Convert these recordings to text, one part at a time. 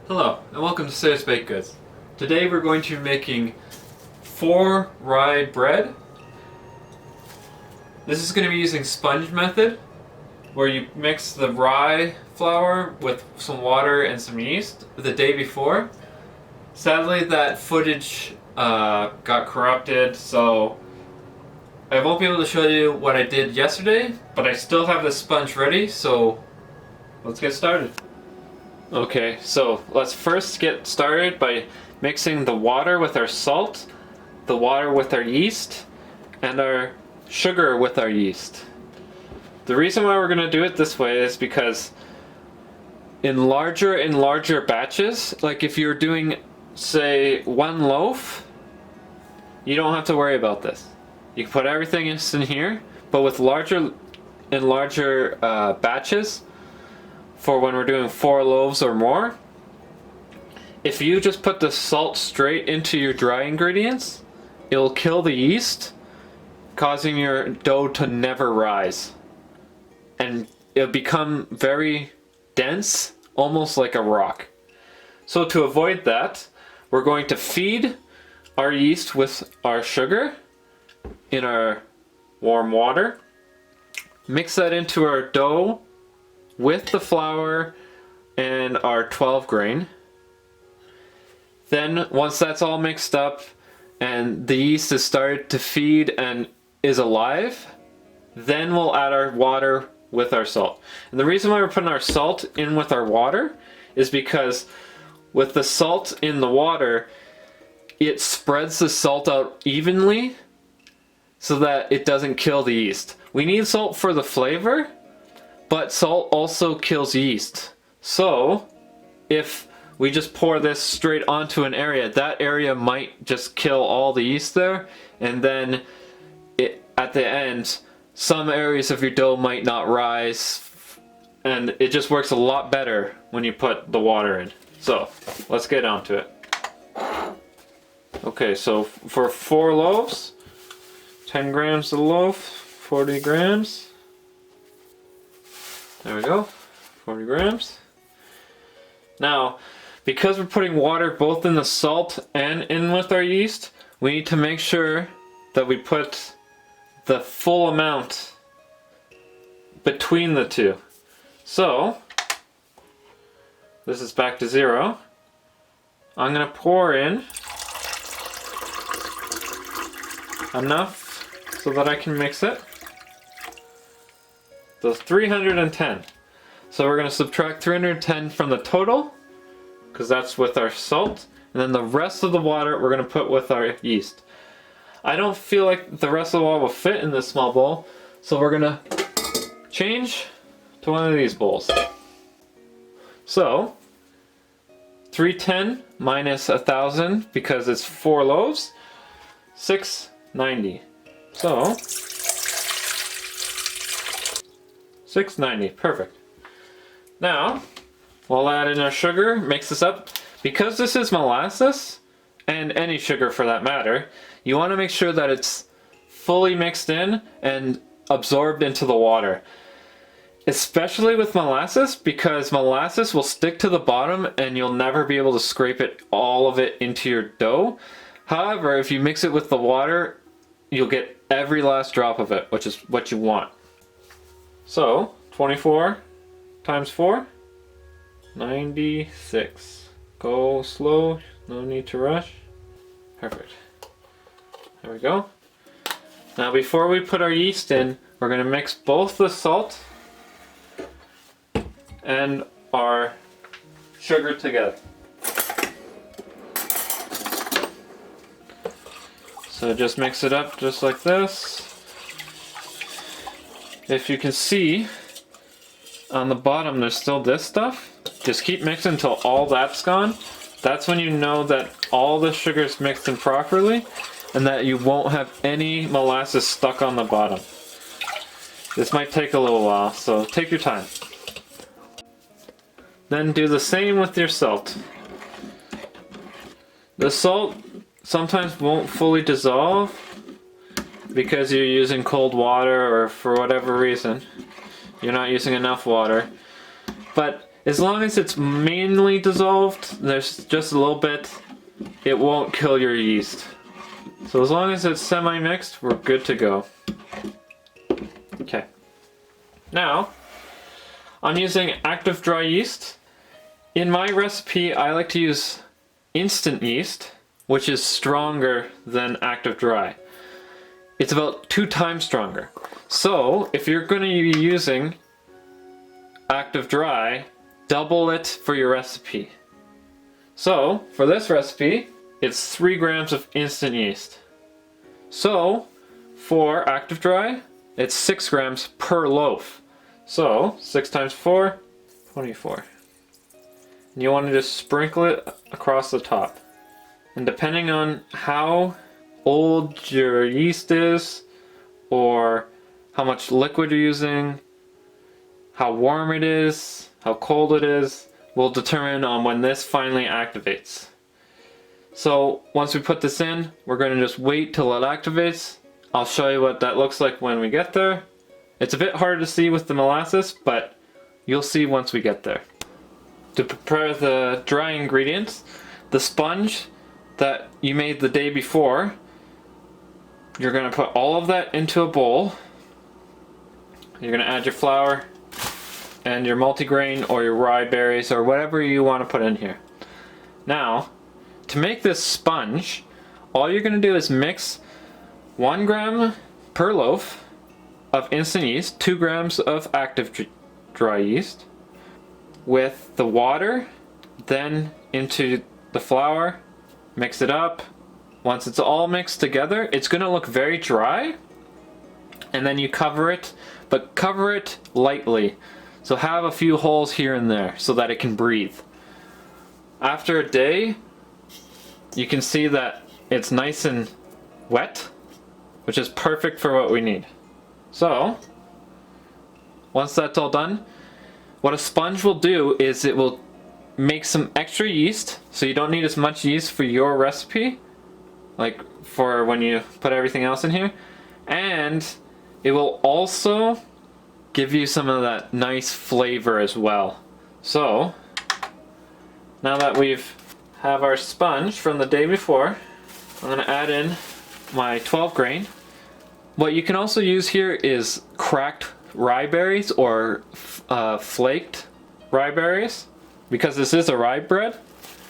Hello, and welcome to Sarah's Baked Goods. Today we're going to be making 4 rye bread. This is going to be using sponge method, where you mix the rye flour with some water and some yeast the day before. Sadly, that footage got corrupted, so I won't be able to show you what I did yesterday, but I still have the sponge ready, so let's get started. Okay, so let's first get started by mixing the water with our salt, the water with our yeast, and our sugar with our yeast. The reason why we're going to do it this way is because in larger and larger batches, like if you're doing, say, 1 loaf, you don't have to worry about this. You can put everything in here, but with larger and larger batches, for when we're doing 4 loaves or more, if you just put the salt straight into your dry ingredients, it'll kill the yeast, causing your dough to never rise. And it'll become very dense, almost like a rock. So to avoid that, we're going to feed our yeast with our sugar in our warm water, mix that into our dough with the flour and our 12 grain. Then once that's all mixed up and the yeast has started to feed and is alive, then we'll add our water with our salt. And the reason why we're putting our salt in with our water is because with the salt in the water, it spreads the salt out evenly so that it doesn't kill the yeast. We need salt for the flavor, but salt also kills yeast. So if we just pour this straight onto an area, that area might just kill all the yeast there, and then at the end, some areas of your dough might not rise, and it just works a lot better when you put the water in. So let's get on to it. Okay, so for 4 loaves, 10 grams a loaf, 40 grams. There we go, 40 grams. Now, because we're putting water both in the salt and in with our yeast, we need to make sure that we put the full amount between the two. So, this is back to 0. I'm going to pour in enough so that I can mix it. So 310. So we're going to subtract 310 from the total, because that's with our salt, and then the rest of the water we're going to put with our yeast. I don't feel like the rest of the water will fit in this small bowl, so we're going to change to one of these bowls. So 310 minus 1,000, because it's 4 loaves, 690. So 690, perfect. Now, we'll add in our sugar, mix this up. Because this is molasses, and any sugar for that matter, you want to make sure that it's fully mixed in and absorbed into the water. Especially with molasses, because molasses will stick to the bottom and you'll never be able to scrape it, all of it, into your dough. However, if you mix it with the water, you'll get every last drop of it, which is what you want. So, 24 times 4, 96. Go slow, no need to rush. Perfect. There we go. Now before we put our yeast in, we're going to mix both the salt and our sugar together. So just mix it up just like this. If you can see, on the bottom there's still this stuff. Just keep mixing until all that's gone. That's when you know that all the sugar's mixed in properly and that you won't have any molasses stuck on the bottom. This might take a little while, so take your time. Then do the same with your salt. The salt sometimes won't fully dissolve because you're using cold water, or for whatever reason you're not using enough water. But As long as it's mainly dissolved, there's just a little bit, it won't kill your yeast. So as long as it's semi-mixed, we're good to go. Okay. Now, I'm using active dry yeast. In my recipe, I like to use instant yeast, which is stronger than active dry. It's about 2 times stronger. So, if you're going to be using active dry, double it for your recipe. So, for this recipe, it's 3 grams of instant yeast. So, for active dry, it's 6 grams per loaf. So, 6 times 4, 24. And you want to just sprinkle it across the top. And depending on how old your yeast is, or how much liquid you're using, how warm it is, how cold it is, will determine on when this finally activates. So once we put this in, we're going to just wait till it activates. I'll show you what that looks like when we get there. It's a bit hard to see with the molasses, but you'll see once we get there. To prepare the dry ingredients, the sponge that you made the day before, you're going to put all of that into a bowl. You're going to add your flour and your multigrain or your rye berries or whatever you want to put in here. Now, to make this sponge, all you're going to do is mix 1 gram per loaf of instant yeast, 2 grams of active dry yeast, with the water, then into the flour, mix it up. Once it's all mixed together, it's going to look very dry, and then you cover it, but cover it lightly. So have a few holes here and there so that it can breathe. After a day, you can see that it's nice and wet, which is perfect for what we need. So, once that's all done, what a sponge will do is it will make some extra yeast, so you don't need as much yeast for your recipe, like for when you put everything else in here, and it will also give you some of that nice flavor as well. So, now that we've have our sponge from the day before, I'm going to add in my 12 grain. What you can also use here is cracked rye berries or flaked rye berries, because this is a rye bread.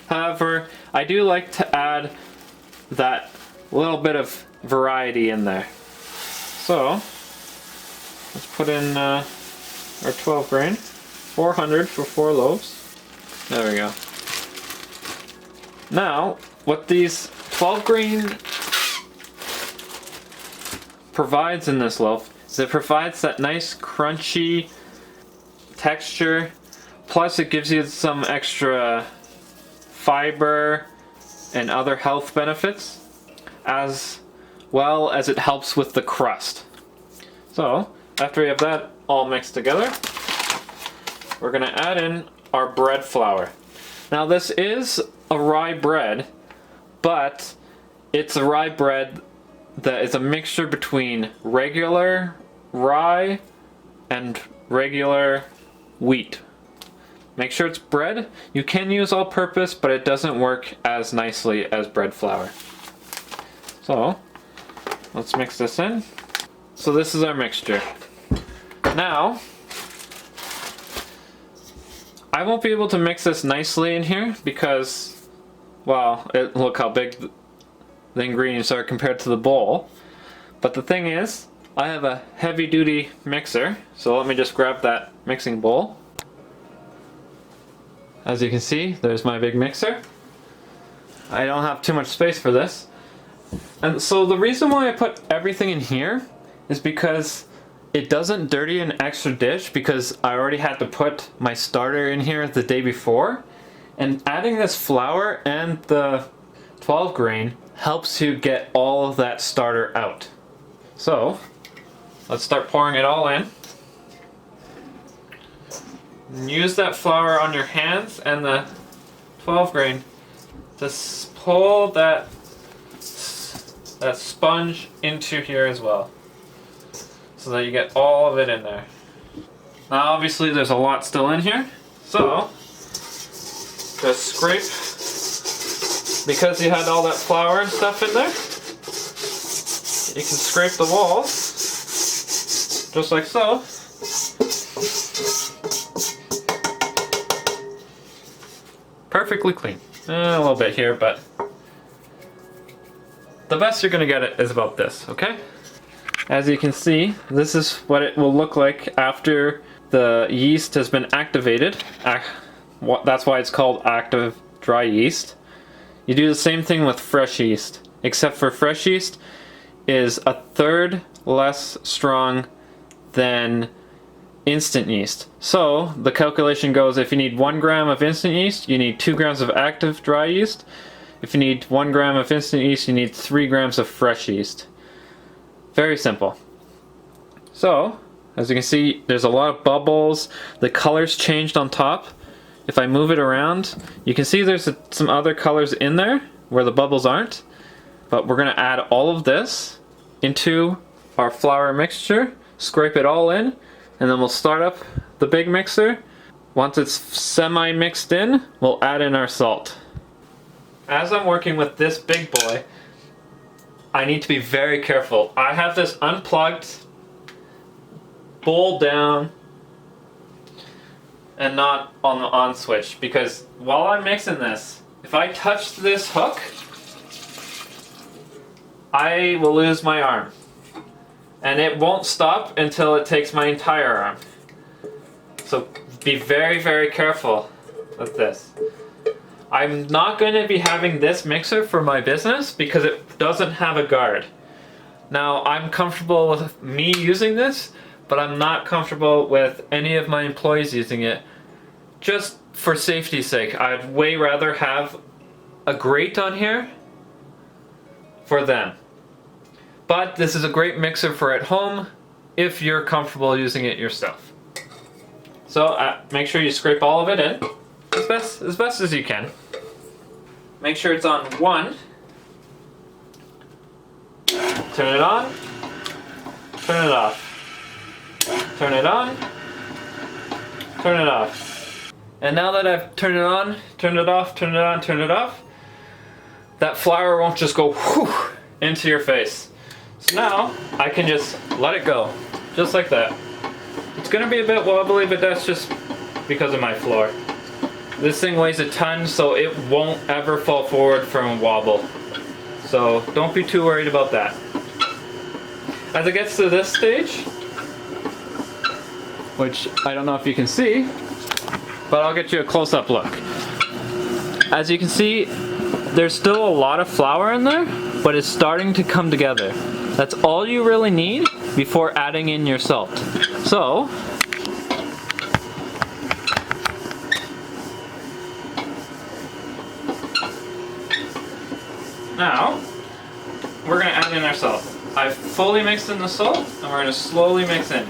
However, I do like to add that little bit of variety in there. So, let's put in our 12 grain, 400 for 4 loaves. There we go. Now, what these 12 grain provides in this loaf is it provides that nice crunchy texture, plus it gives you some extra fiber and other health benefits, as well as it helps with the crust. So, after we have that all mixed together, we're going to add in our bread flour. Now this is a rye bread, but it's a rye bread that is a mixture between regular rye and regular wheat. Make sure it's bread. You can use all-purpose, but it doesn't work as nicely as bread flour. So, let's mix this in. So this is our mixture. Now, I won't be able to mix this nicely in here because, well, look how big the ingredients are compared to the bowl. But the thing is, I have a heavy-duty mixer, so let me just grab that mixing bowl. As you can see, there's my big mixer. I don't have too much space for this. And so the reason why I put everything in here is because it doesn't dirty an extra dish, because I already had to put my starter in here the day before. And adding this flour and the 12 grain helps you get all of that starter out. So, let's start pouring it all in. Use that flour on your hands and the 12 grain to pull that sponge into here as well, so that you get all of it in there. Now obviously there's a lot still in here, So, just scrape, because you had all that flour and stuff in there, you can scrape the walls, just like so. Perfectly clean. A little bit here, but the best you're gonna get it is about this, okay? As you can see, this is what it will look like after the yeast has been activated. That's why it's called active dry yeast. You do the same thing with fresh yeast, except for fresh yeast is a third less strong than instant yeast. So the calculation goes, if you need 1 gram of instant yeast, you need 2 grams of active dry yeast. If you need 1 gram of instant yeast, you need 3 grams of fresh yeast. Very simple. So, as you can see, there's a lot of bubbles. The color's changed on top. If I move it around, you can see there's some other colors in there where the bubbles aren't. But we're gonna add all of this into our flour mixture, scrape it all in, and then we'll start up the big mixer. Once it's semi-mixed in, we'll add in our salt. As I'm working with this big boy, I need to be very careful. I have this unplugged, bowl down, and not on the on switch, because while I'm mixing this, if I touch this hook, I will lose my arm. And it won't stop until it takes my entire arm. So be very, very careful with this. I'm not going to be having this mixer for my business because it doesn't have a guard. Now, I'm comfortable with me using this, but I'm not comfortable with any of my employees using it. Just for safety's sake, I'd way rather have a grate on here for them. But this is a great mixer for at home if you're comfortable using it yourself. So make sure you scrape all of it in as best as you can. Make sure it's on 1. Turn it on. Turn it off. Turn it on. Turn it off. And now that I've turned it on, turned it off, turned it on, turned it off, that flour won't just go whoosh into your face. So now I can just let it go, just like that. It's gonna be a bit wobbly, but that's just because of my floor. This thing weighs a ton, so it won't ever fall forward from a wobble. So don't be too worried about that. As it gets to this stage, which I don't know if you can see, but I'll get you a close-up look. As you can see, there's still a lot of flour in there, but it's starting to come together. That's all you really need before adding in your salt. So, now, we're gonna add in our salt. I've fully mixed in the salt, and we're gonna slowly mix in.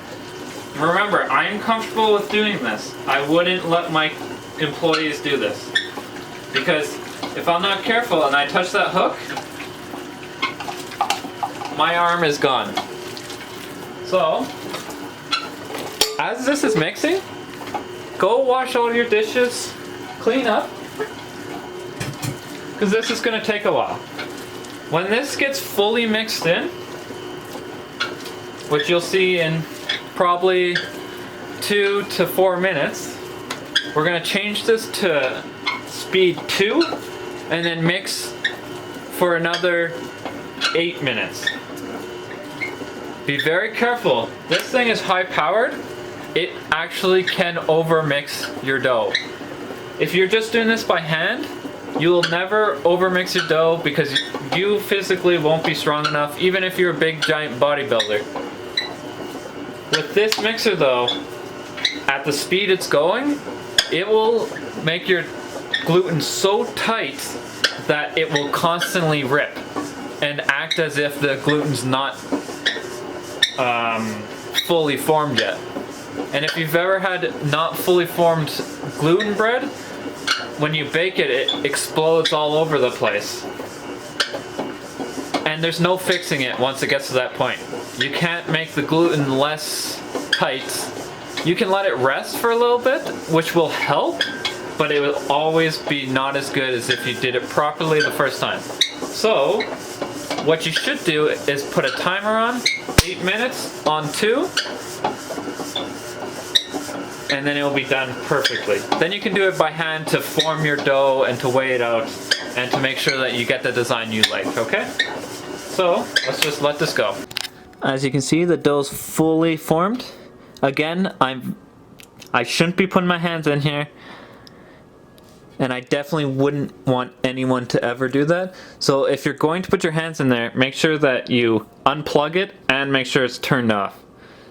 Remember, I'm comfortable with doing this. I wouldn't let my employees do this. Because if I'm not careful and I touch that hook, my arm is gone. So, as this is mixing, go wash all your dishes, clean up, because this is going to take a while. When this gets fully mixed in, which you'll see in probably 2 to 4 minutes, we're going to change this to speed 2 and then mix for another 8 minutes. Be very careful. This thing is high powered. It actually can overmix your dough. If you're just doing this by hand, you will never overmix your dough because you physically won't be strong enough, even if you're a big giant bodybuilder. With this mixer though, at the speed it's going, it will make your gluten so tight that it will constantly rip and act as if the gluten's not fully formed yet. And if you've ever had not fully formed gluten bread, when you bake it, it explodes all over the place. And there's no fixing it once it gets to that point. You can't make the gluten less tight You can let it rest for a little bit, which will help, but it will always be not as good as if you did it properly the first time. So, what you should do is put a timer on, 8 minutes on 2, and then it will be done perfectly. Then you can do it by hand to form your dough and to weigh it out and to make sure that you get the design you like, okay? So, let's just let this go. As you can see, the dough's fully formed. Again, I shouldn't be putting my hands in here, and I definitely wouldn't want anyone to ever do that. So if you're going to put your hands in there, make sure that you unplug it and make sure it's turned off.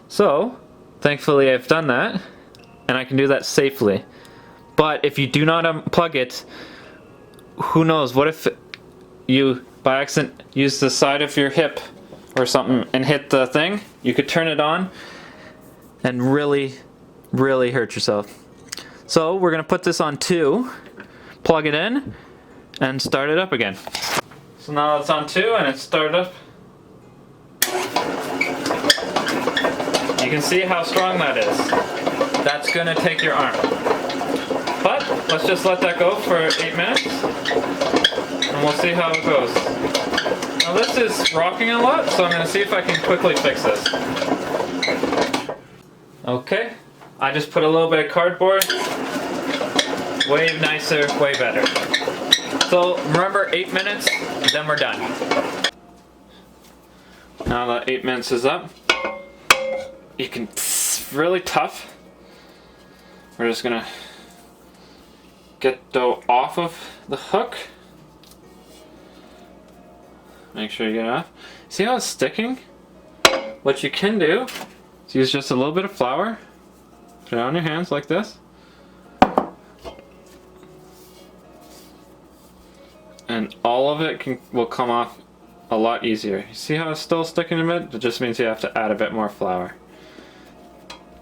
So, thankfully I've done that, and I can do that safely. But if you do not unplug it, who knows, what if you by accident use the side of your hip or something and hit the thing? You could turn it on and really hurt yourself. So we're gonna put this on 2, plug it in, and start it up again. So now it's on 2 and it's started up. You can see how strong that is. That's gonna take your arm. But let's just let that go for 8 minutes and we'll see how it goes. Now this is rocking a lot, so I'm gonna see if I can quickly fix this. Okay, I just put a little bit of cardboard. Way nicer, way better. So remember, 8 minutes, then we're done. Now that 8 minutes is up, you can, it's really tough. We're just gonna get dough off of the hook. Make sure you get it off. See how it's sticking? What you can do is use just a little bit of flour, put it on your hands like this, and all of it will come off a lot easier. You see how it's still sticking a bit? It just means you have to add a bit more flour.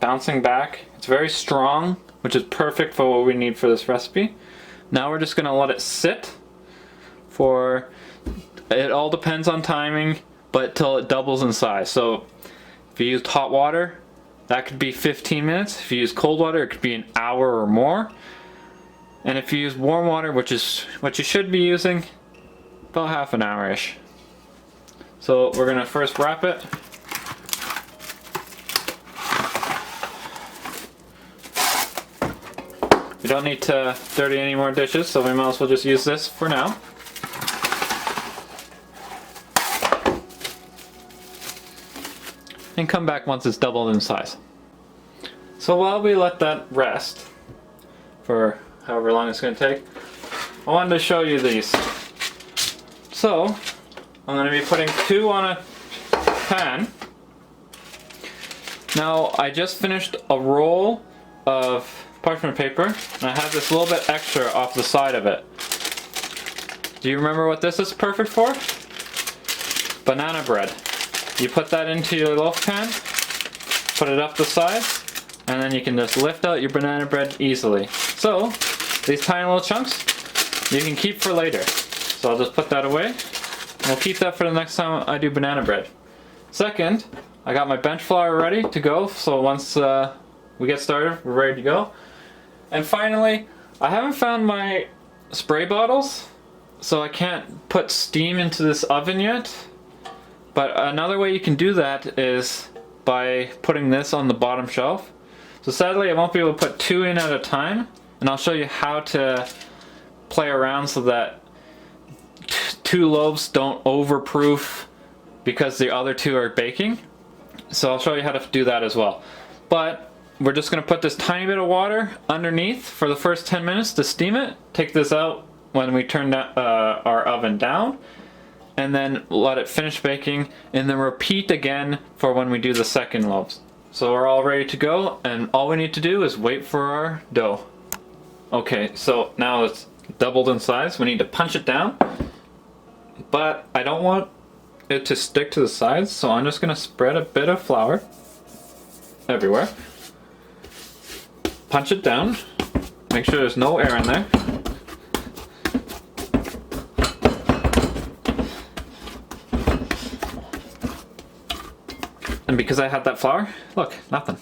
Bouncing back, it's very strong, which is perfect for what we need for this recipe. Now we're just gonna let it sit for, it all depends on timing, but till it doubles in size. So if you used hot water, that could be 15 minutes. If you use cold water, it could be an hour or more. And if you use warm water, which is what you should be using, about half an hour-ish. So we're gonna first wrap it. We don't need to dirty any more dishes, so we might as well just use this for now. And come back once it's doubled in size. So while we let that rest for however long it's going to take, I wanted to show you these. So I'm going to be putting 2 on a pan. Now I just finished a roll of parchment paper and I have this little bit extra off the side of it. Do you remember what this is perfect for? Banana bread. You put that into your loaf pan, put it up the side, and then you can just lift out your banana bread easily. So, these tiny little chunks, you can keep for later. So I'll just put that away, and we'll keep that for the next time I do banana bread. Second, I got my bench flour ready to go, so once we get started, we're ready to go. And finally, I haven't found my spray bottles, so I can't put steam into this oven yet. But another way you can do that is by putting this on the bottom shelf. So sadly I won't be able to put 2 in at a time, and I'll show you how to play around so that 2 loaves don't overproof because the other 2 are baking. So I'll show you how to do that as well. But we're just going to put this tiny bit of water underneath for the first 10 minutes to steam it. Take this out when we turn our oven down, and then let it finish baking, and then repeat again for when we do the second loaves. So we're all ready to go, and all we need to do is wait for our dough. Okay, so now it's doubled in size. We need to punch it down, but I don't want it to stick to the sides, so I'm just gonna spread a bit of flour everywhere. Punch it down, make sure there's no air in there. And because I had that flour, look, nothing.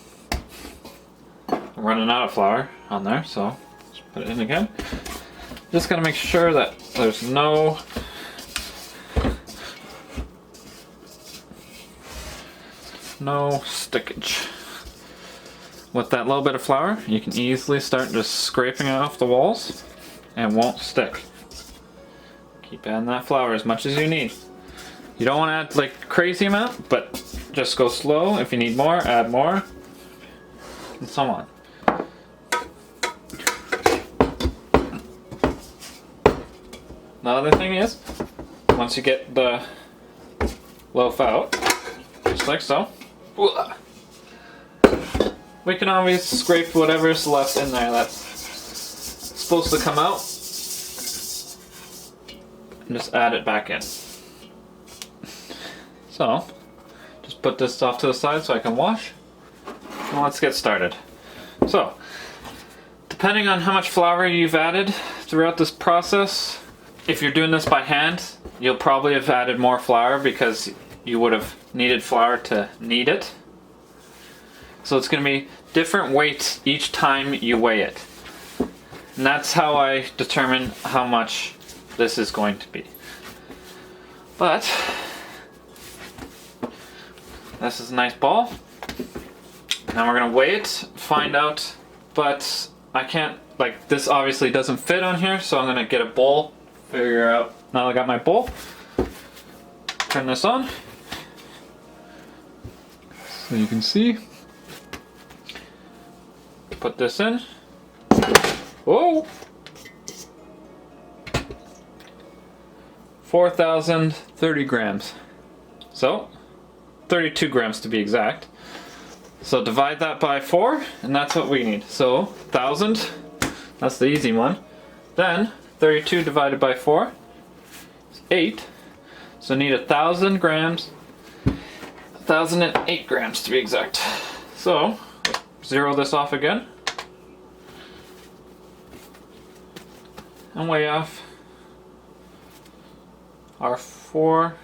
running out of flour on there, so let's put it in again. Just gotta make sure that there's no stickage. With that little bit of flour, you can easily start just scraping it off the walls and won't stick. Keep adding that flour as much as you need. You don't want to add like crazy amount, but just go slow. If you need more, add more, and so on. The other thing is, once you get the loaf out, just like so, we can always scrape whatever's left in there that's supposed to come out and just add it back in. So, just put this off to the side so I can wash, and let's get started. So, depending on how much flour you've added throughout this process, if you're doing this by hand, you'll probably have added more flour because you would have needed flour to knead it. So it's going to be different weights each time you weigh it. And that's how I determine how much this is going to be. But this is a nice ball. Now we're going to weigh it, find out, but I can't, like, this obviously doesn't fit on here, so I'm going to get a bowl, figure out. Now I got my bowl. Turn this on. So you can see. Put this in. Whoa! 4,030 grams. So, 32 grams to be exact. So divide that by 4, and that's what we need. So, 1,000, that's the easy one. Then, 32 divided by 4 is 8. So need 1,000 grams, 1,008 grams to be exact. So, zero this off again. And weigh off our 4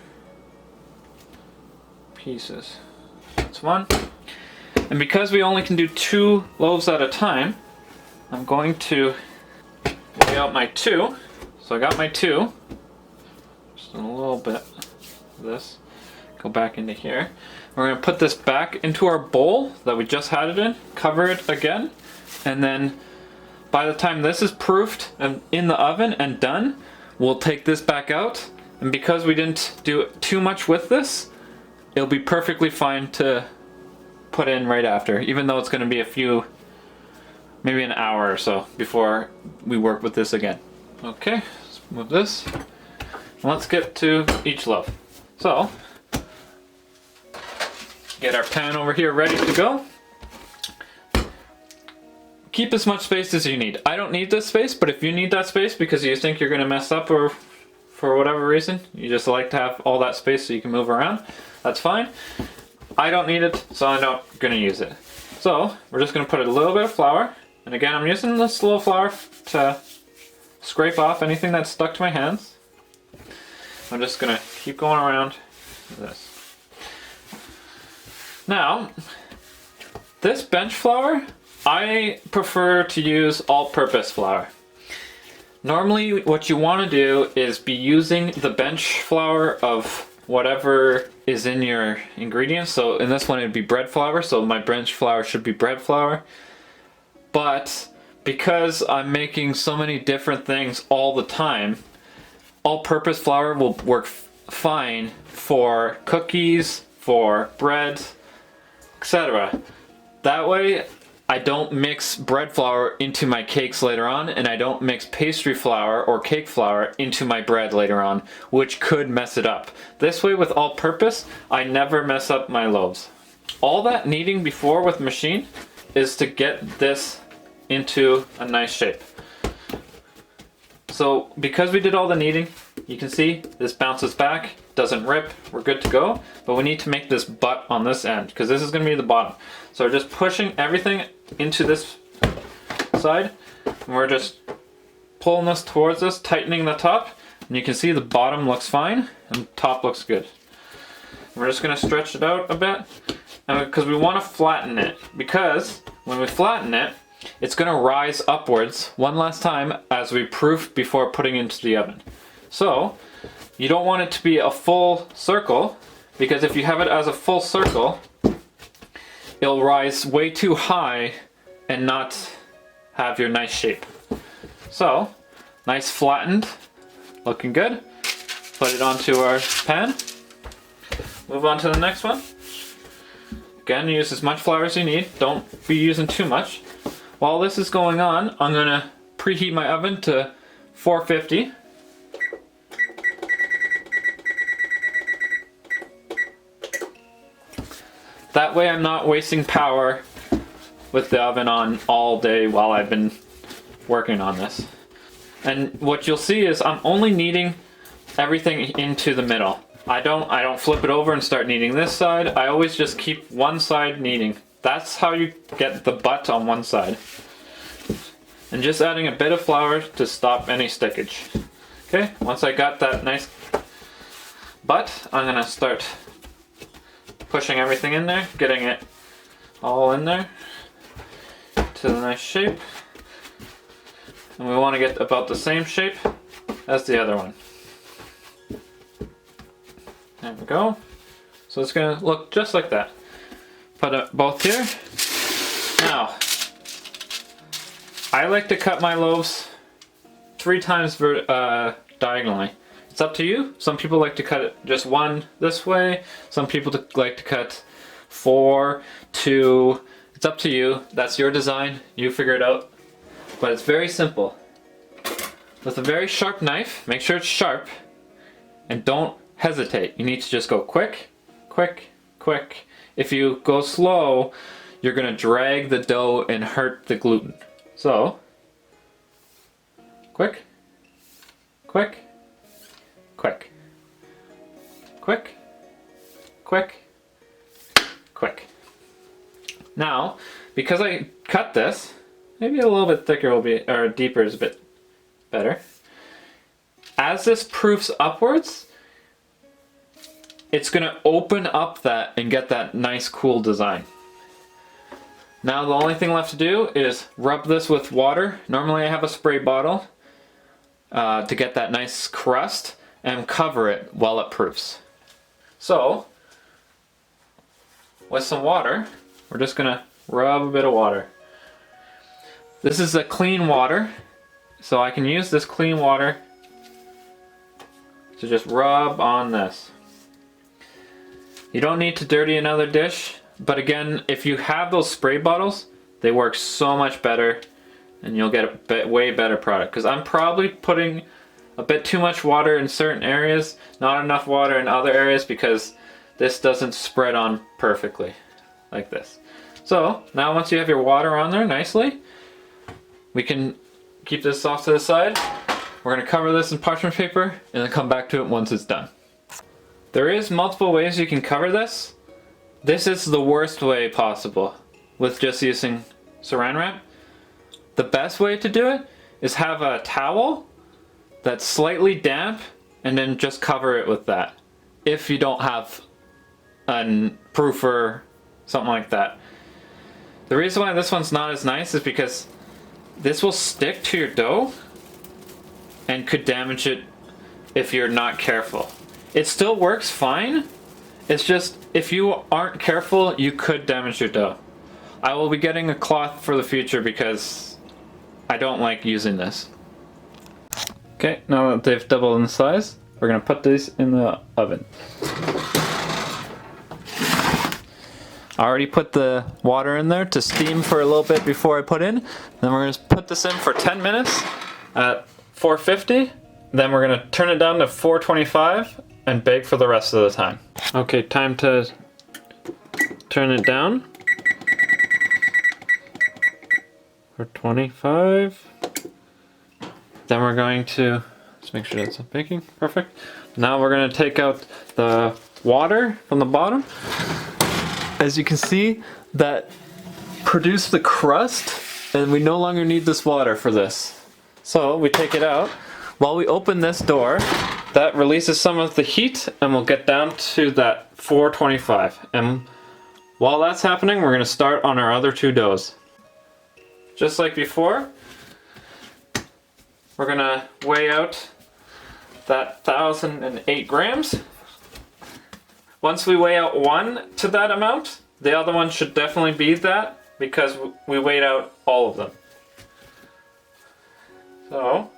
pieces. That's one. And because we only can do 2 loaves at a time, I'm going to weigh out my 2. So I got my 2. Just a little bit of this. Go back into here. We're going to put this back into our bowl that we just had it in, cover it again, and then by the time this is proofed and in the oven and done, we'll take this back out. And because we didn't do too much with this, it'll be perfectly fine to put in right after, even though it's going to be a few, maybe an hour or so before we work with this again. Okay, let's move this. And let's get to each loaf. So, get our pan over here ready to go. Keep as much space as you need. I don't need this space, but if you need that space because you think you're going to mess up or for whatever reason, you just like to have all that space so you can move around, that's fine. I don't need it, so I'm not going to use it. So, we're just going to put a little bit of flour. And again, I'm using this little flour to scrape off anything that's stuck to my hands. I'm just going to keep going around this. Now, this bench flour, I prefer to use all-purpose flour. Normally, what you want to do is be using the bench flour of whatever is in your ingredients. So in this one, it'd be bread flour. So my bench flour should be bread flour. But because I'm making so many different things all the time, all-purpose flour will work fine for cookies, for bread, etc. That way, I don't mix bread flour into my cakes later on, and I don't mix pastry flour or cake flour into my bread later on, which could mess it up. This way, with all-purpose, I never mess up my loaves. All that kneading before with machine is to get this into a nice shape. So, because we did all the kneading, you can see this bounces back, doesn't rip, we're good to go, but we need to make this butt on this end, because this is going to be the bottom. So we're just pushing everything into this side, and we're just pulling this towards us, tightening the top, and you can see the bottom looks fine, and the top looks good. We're just going to stretch it out a bit, because we want to flatten it, because when we flatten it, it's going to rise upwards one last time as we proof before putting it into the oven. So you don't want it to be a full circle, because if you have it as a full circle, it'll rise way too high and not have your nice shape. So, nice flattened, looking good. Put it onto our pan. Move on to the next one. Again, use as much flour as you need. Don't be using too much. While this is going on, I'm gonna preheat my oven to 450. That way I'm not wasting power with the oven on all day while I've been working on this. And what you'll see is I'm only kneading everything into the middle. I don't flip it over and start kneading this side. I always just keep one side kneading. That's how you get the butt on one side. And just adding a bit of flour to stop any stickage. Okay, once I got that nice butt, I'm gonna start pushing everything in there, getting it all in there to the nice shape. And we want to get about the same shape as the other one. There we go. So it's going to look just like that. Put it both here. Now, I like to cut my loaves 3 times diagonally. It's up to you. Some people like to cut it just one this way. Some people like to cut 4, 2. It's up to you. That's your design. You figure it out. But it's very simple. With a very sharp knife, make sure it's sharp, and don't hesitate. You need to just go quick, quick, quick. If you go slow, you're gonna drag the dough and hurt the gluten. So, quick, quick, quick, quick, quick, quick. Now, because I cut this, maybe a little bit thicker will be, or deeper is a bit better. As this proofs upwards, it's gonna open up that and get that nice cool design. Now the only thing left to do is rub this with water. Normally I have a spray bottle to get that nice crust, and cover it while it proofs. So, with some water, we're just gonna rub a bit of water. This is a clean water, so I can use this clean water to just rub on this. You don't need to dirty another dish, but again, if you have those spray bottles, they work so much better and you'll get a way better product. Because I'm probably putting a bit too much water in certain areas, not enough water in other areas, because this doesn't spread on perfectly like this. So now once you have your water on there nicely, we can keep this off to the side. We're going to cover this in parchment paper and then come back to it once it's done. There is multiple ways you can cover this. This is the worst way possible with just using saran wrap. The best way to do it is have a towel that's slightly damp and then just cover it with that. If you don't have a proofer, something like that. The reason why this one's not as nice is because this will stick to your dough and could damage it if you're not careful. It still works fine. It's just, if you aren't careful, you could damage your dough. I will be getting a cloth for the future because I don't like using this. Okay, now that they've doubled in size, we're gonna put these in the oven. I already put the water in there to steam for a little bit before I put in. Then we're gonna put this in for 10 minutes at 450. Then we're gonna turn it down to 425 and bake for the rest of the time. Okay, time to turn it down. 425. Then we're going to, let's make sure that's baking, perfect. Now we're gonna take out the water from the bottom. As you can see, that produced the crust, and we no longer need this water for this. So we take it out. While we open this door, that releases some of the heat, and we'll get down to that 425. And while that's happening, we're gonna start on our other 2 doughs. just like before, we're gonna weigh out that 1,008 grams. Once we weigh out one to that amount, the other one should definitely be that because we weighed out all of them. So,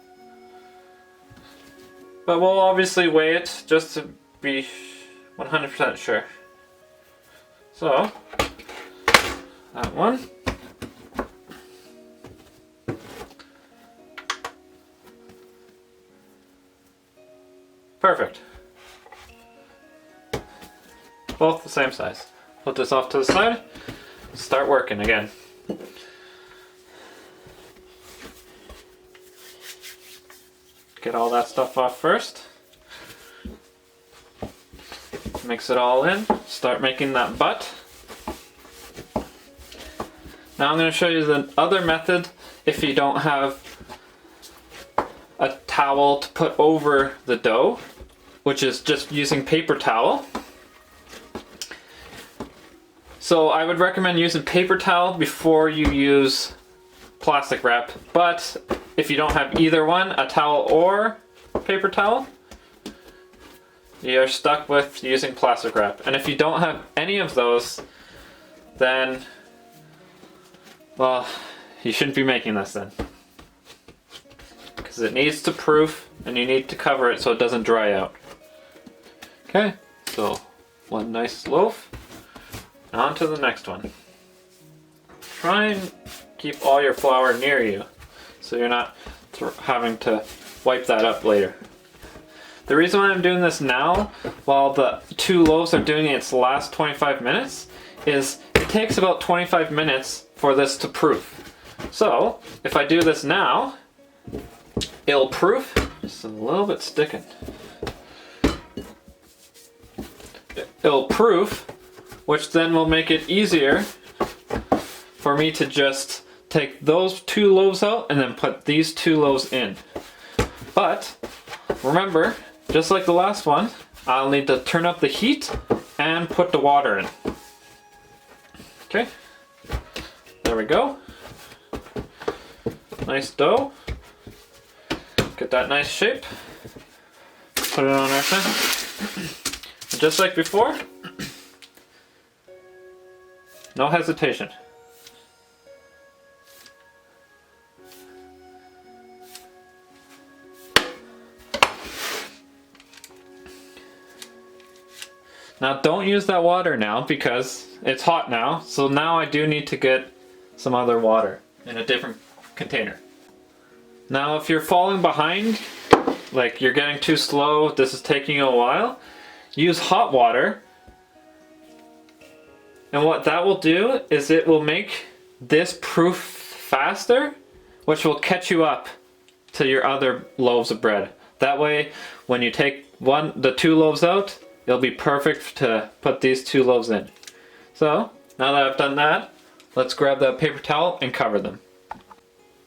but we'll obviously weigh it just to be 100% sure. So, that one. Perfect. Both the same size. Put this off to the side. Start working again. Get all that stuff off first. Mix it all in. Start making that butt. Now I'm going to show you the other method if you don't have a towel to put over the dough, which is just using paper towel. So I would recommend using paper towel before you use plastic wrap, but if you don't have either one, a towel or paper towel, you're stuck with using plastic wrap. And if you don't have any of those, then, well, you shouldn't be making this then. Because it needs to proof and you need to cover it so it doesn't dry out. Okay, so one nice loaf. On to the next one. Try and keep all your flour near you so you're not having to wipe that up later. The reason why I'm doing this now while the two loaves are doing its last 25 minutes is it takes about 25 minutes for this to proof. So if I do this now, it'll proof. Just a little bit sticking. It'll proof, which then will make it easier for me to just take those two loaves out and then put these two loaves in. But remember, just like the last one, I'll need to turn up the heat and put the water in. Okay, there we go. Nice dough. Get that nice shape. Put it on our thing. And just like before, no hesitation. Now don't use that water now because it's hot now, so now I do need to get some other water in a different container. Now if you're falling behind, like you're getting too slow, this is taking you a while, use hot water. And what that will do is it will make this proof faster, which will catch you up to your other loaves of bread. That way, when you take the two loaves out, it'll be perfect to put these two loaves in. So, now that I've done that, let's grab that paper towel and cover them.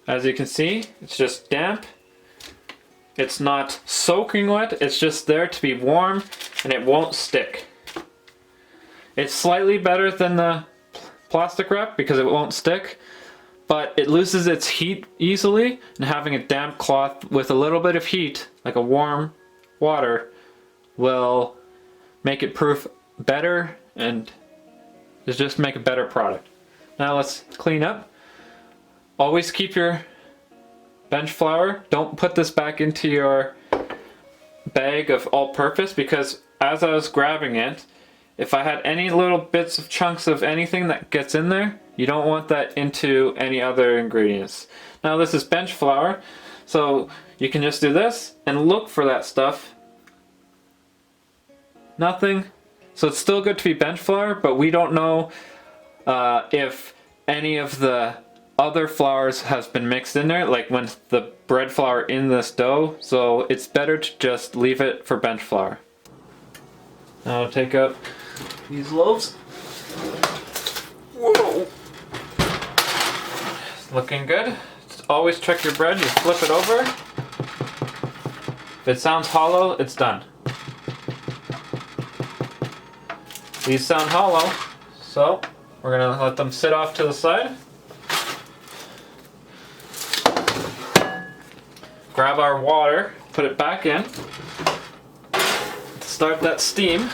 As you can see, it's just damp. It's not soaking wet, it's just there to be warm and it won't stick. It's slightly better than the plastic wrap because it won't stick, but it loses its heat easily, and having a damp cloth with a little bit of heat, like a warm water, will make it proof better and just make a better product. Now let's clean up. Always keep your bench flour. Don't put this back into your bag of all-purpose because as I was grabbing it, if I had any little bits of chunks of anything that gets in there, you don't want that into any other ingredients. Now this is bench flour, so you can just do this and look for that stuff. Nothing. So it's still good to be bench flour, but we don't know if any of the other flours has been mixed in there, like when the bread flour in this dough, so it's better to just leave it for bench flour. Now I'll take out these loaves. Whoa! Looking good. Just always check your bread, you flip it over. If it sounds hollow, it's done. These sound hollow, so we're gonna let them sit off to the side. grab our water, put it back in, start that steam,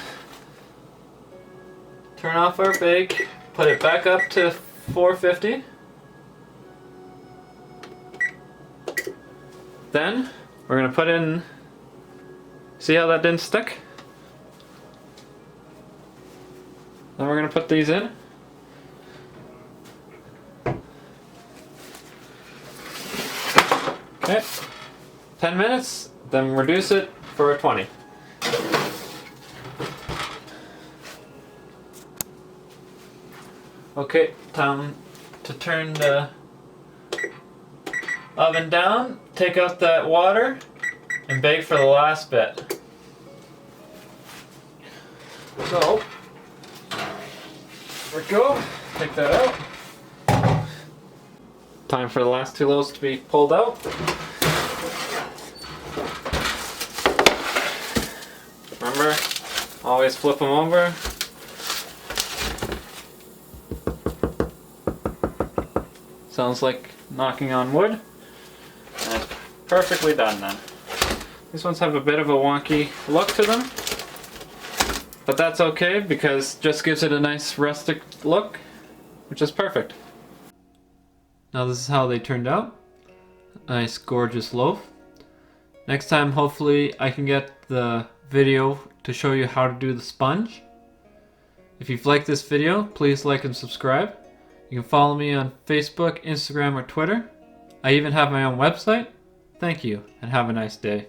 turn off our bake, put it back up to 450. Then we're gonna put in, see how that didn't stick? Then we're gonna put these in. Okay, 10 minutes, then reduce it for a 20. Okay, time to turn the oven down, take out that water, and bake for the last bit. So, there we go, take that out. Time for the last 2 loaves to be pulled out. Remember, always flip them over. Sounds like knocking on wood. And it's perfectly done then. These ones have a bit of a wonky look to them, but that's okay because it just gives it a nice rustic look, which is perfect. Now this is how they turned out. Nice gorgeous loaf. Next time hopefully I can get the video to show you how to do the sponge. If you've liked this video, please like and subscribe. You can follow me on Facebook, Instagram, or Twitter. I even have my own website. Thank you, and have a nice day.